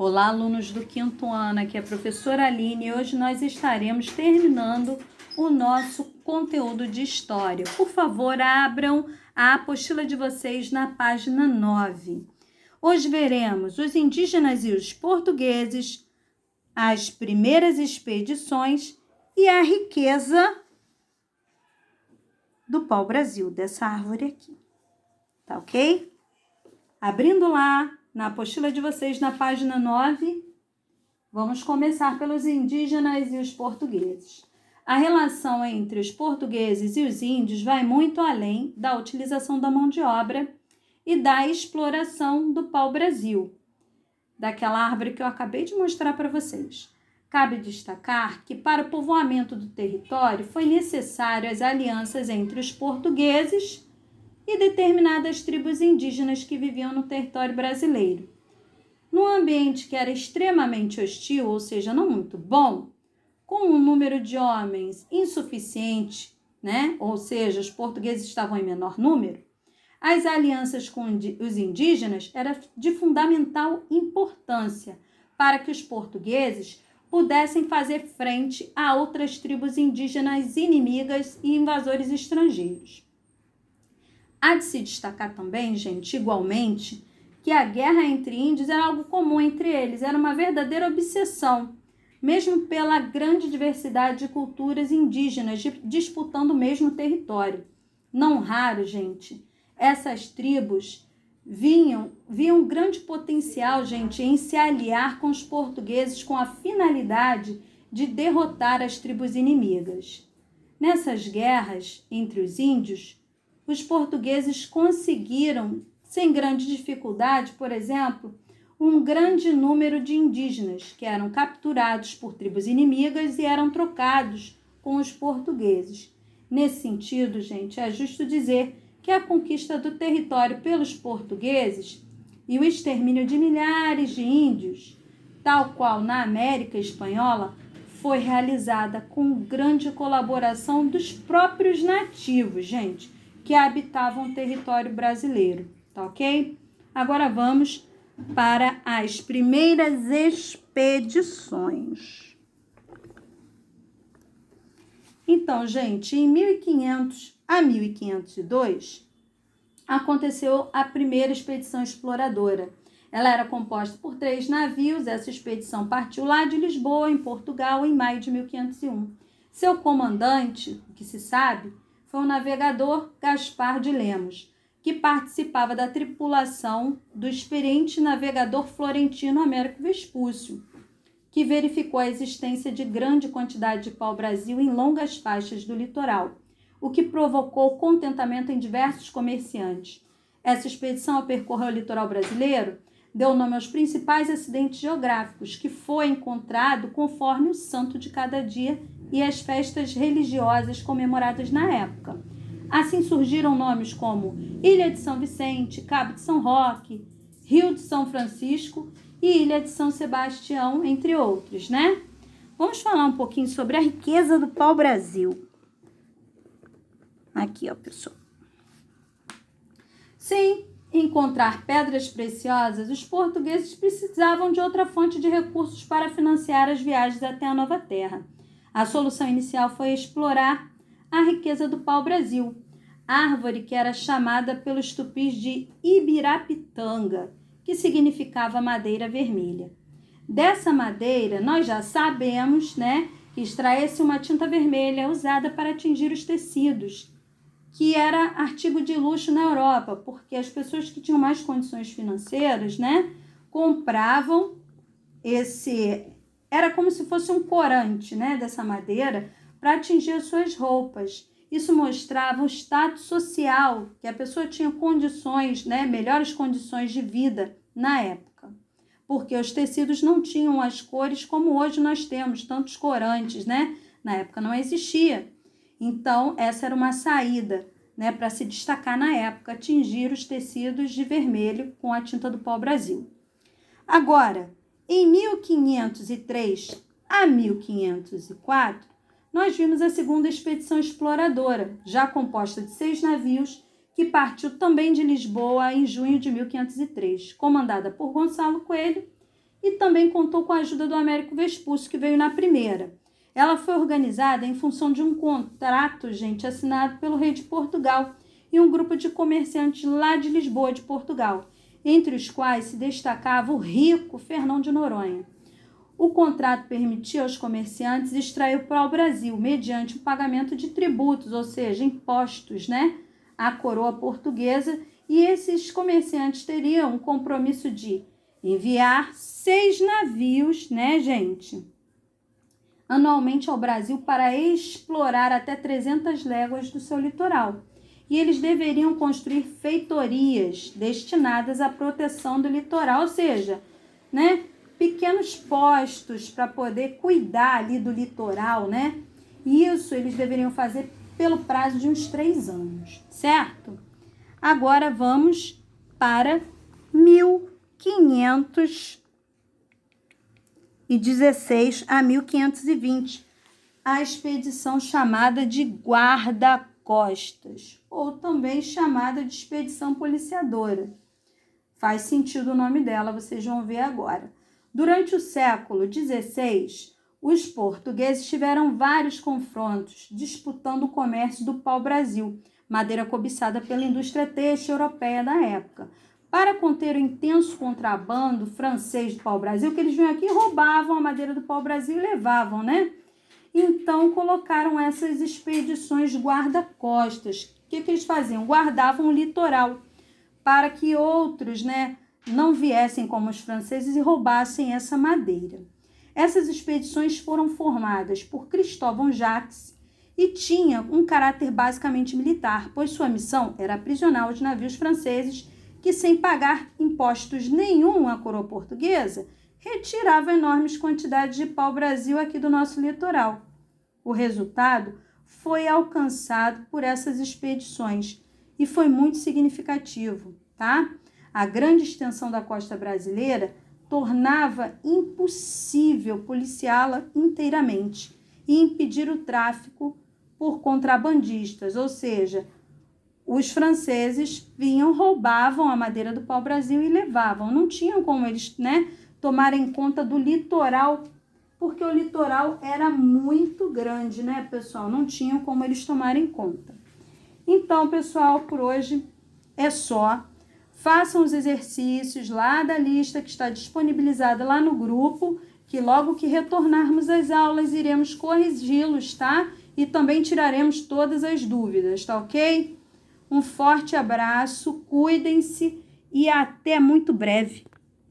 Olá, alunos do quinto ano, aqui é a professora Aline e hoje nós estaremos terminando o nosso conteúdo de história. Por favor, abram a apostila de vocês na página 9. Hoje veremos os indígenas e os portugueses, as primeiras expedições e a riqueza do pau-brasil, dessa árvore aqui. Tá ok? Abrindo lá na apostila de vocês, na página 9, vamos começar pelos indígenas e os portugueses. A relação entre os portugueses e os índios vai muito além da utilização da mão de obra e da exploração do pau-brasil, daquela árvore que eu acabei de mostrar para vocês. Cabe destacar que para o povoamento do território foi necessário as alianças entre os portugueses e determinadas tribos indígenas que viviam no território brasileiro. Num ambiente que era extremamente hostil, ou seja, não muito bom, com um número de homens insuficiente, ou seja, os portugueses estavam em menor número, as alianças com os indígenas eram de fundamental importância para que os portugueses pudessem fazer frente a outras tribos indígenas inimigas e invasores estrangeiros. Há de se destacar também, gente, igualmente, que a guerra entre índios era algo comum entre eles, era uma verdadeira obsessão, mesmo pela grande diversidade de culturas indígenas disputando o mesmo território. Não raro, gente, essas tribos viam grande potencial, gente, em se aliar com os portugueses com a finalidade de derrotar as tribos inimigas. Nessas guerras entre os índios, os portugueses conseguiram, sem grande dificuldade, por exemplo, um grande número de indígenas que eram capturados por tribos inimigas e eram trocados com os portugueses. Nesse sentido, gente, é justo dizer que a conquista do território pelos portugueses e o extermínio de milhares de índios, tal qual na América Espanhola, foi realizada com grande colaboração dos próprios nativos, gente, que habitavam o território brasileiro, tá ok? Agora vamos para as primeiras expedições. Então, gente, em 1500 a 1502, aconteceu a primeira expedição exploradora. Ela era composta por 3 navios. Essa expedição partiu lá de Lisboa, em Portugal, em maio de 1501. Seu comandante, o que se sabe, foi o navegador Gaspar de Lemos, que participava da tripulação do experiente navegador florentino Américo Vespúcio, que verificou a existência de grande quantidade de pau-brasil em longas faixas do litoral, o que provocou contentamento em diversos comerciantes. Essa expedição, ao percorrer o litoral brasileiro, deu nome aos principais acidentes geográficos, que foi encontrado conforme o santo de cada dia e as festas religiosas comemoradas na época. Assim surgiram nomes como Ilha de São Vicente, Cabo de São Roque, Rio de São Francisco e Ilha de São Sebastião, entre outros, Vamos falar um pouquinho sobre a riqueza do pau-brasil. Aqui, ó, pessoal. Sem encontrar pedras preciosas, os portugueses precisavam de outra fonte de recursos para financiar as viagens até a nova terra. A solução inicial foi explorar a riqueza do pau-brasil, árvore que era chamada pelos tupis de ibirapitanga, que significava madeira vermelha. Dessa madeira, nós já sabemos, que extraía-se uma tinta vermelha usada para tingir os tecidos, que era artigo de luxo na Europa, porque as pessoas que tinham mais condições financeiras, compravam era como se fosse um corante, dessa madeira, para tingir as suas roupas. Isso mostrava o status social, que a pessoa tinha condições, melhores condições de vida na época, porque os tecidos não tinham as cores como hoje nós temos, tantos corantes, Na época não existia. Então, essa era uma saída, para se destacar na época, tingir os tecidos de vermelho com a tinta do pau-brasil. Agora, em 1503 a 1504, nós vimos a segunda expedição exploradora, já composta de 6 navios, que partiu também de Lisboa em junho de 1503, comandada por Gonçalo Coelho e também contou com a ajuda do Américo Vespúcio, que veio na primeira. Ela foi organizada em função de um contrato, gente, assinado pelo rei de Portugal e um grupo de comerciantes lá de Lisboa, de Portugal, entre os quais se destacava o rico Fernão de Noronha. O contrato permitia aos comerciantes extrair o pau-brasil mediante o pagamento de tributos, ou seja, impostos, à coroa portuguesa, e esses comerciantes teriam um compromisso de enviar 6 navios, gente, anualmente ao Brasil para explorar até 300 léguas do seu litoral. E eles deveriam construir feitorias destinadas à proteção do litoral, ou seja, pequenos postos para poder cuidar ali do litoral, Isso eles deveriam fazer pelo prazo de uns 3 anos, certo? Agora vamos para 1516 a 1520, a expedição chamada de guarda-costas, ou também chamada de expedição policiadora. Faz sentido o nome dela, vocês vão ver agora. Durante o século XVI, os portugueses tiveram vários confrontos, disputando o comércio do pau-brasil, madeira cobiçada pela indústria têxtil europeia da época. Para conter o intenso contrabando francês do pau-brasil, que eles vinham aqui e roubavam a madeira do pau-brasil e levavam, Então, colocaram essas expedições guarda-costas. O que eles faziam? Guardavam o litoral para que outros, não viessem como os franceses e roubassem essa madeira. Essas expedições foram formadas por Cristóvão Jacques e tinha um caráter basicamente militar, pois sua missão era aprisionar os navios franceses que, sem pagar impostos nenhum à coroa portuguesa, retiravam enormes quantidades de pau-brasil aqui do nosso litoral. O resultado foi alcançado por essas expedições e foi muito significativo, A grande extensão da costa brasileira tornava impossível policiá-la inteiramente e impedir o tráfico por contrabandistas, ou seja, os franceses vinham, roubavam a madeira do pau-brasil e levavam. Não tinham como eles, tomarem conta do litoral, porque o litoral era muito grande, pessoal? Não tinham como eles tomarem conta. Então, pessoal, por hoje é só. Façam os exercícios lá da lista que está disponibilizada lá no grupo, que logo que retornarmos às aulas iremos corrigi-los, E também tiraremos todas as dúvidas, ok? Um forte abraço, cuidem-se e até muito breve.